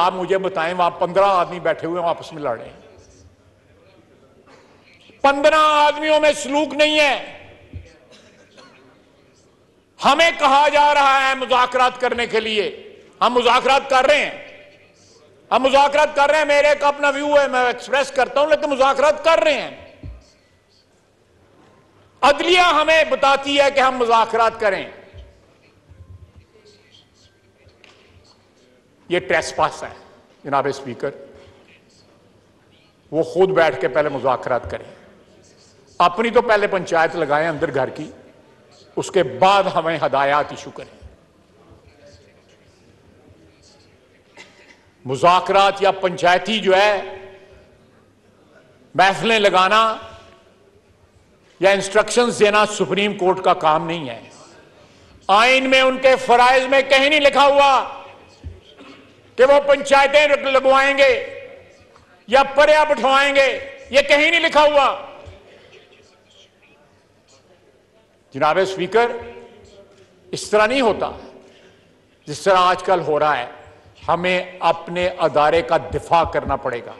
आप मुझे बताएं, वहां 15 आदमी बैठे हुए हैं, आपस में लड़ रहे हैं। 15 आदमियों में सलूक नहीं है। हमें कहा जा रहा है मुज़ाकरात करने के लिए, हम मुज़ाकरात कर रहे हैं, हम मुज़ाकरात कर रहे हैं। मेरे एक अपना व्यू है, मैं एक्सप्रेस करता हूं, लेकिन मुज़ाकरात कर रहे हैं। अदलिया हमें बताती है कि हम मुज़ाकरात करें। ये ट्रेसपास है जनाब स्पीकर। वो खुद बैठ के पहले मुज़ाकरात करें, अपनी तो पहले पंचायत लगाएं अंदर घर की, उसके बाद हमें हदायत इशू करें। मुज़ाकरात या पंचायती जो है महफिलें लगाना या इंस्ट्रक्शंस देना सुप्रीम कोर्ट का काम नहीं है। आइन में उनके फराइज में कहीं नहीं लिखा हुआ कि वो पंचायतें लगवाएंगे या पर्या बिठवाएंगे, ये कहीं नहीं लिखा हुआ। जनाब स्पीकर, इस तरह नहीं होता जिस तरह आजकल हो रहा है। हमें अपने अदारे का दिफा करना पड़ेगा।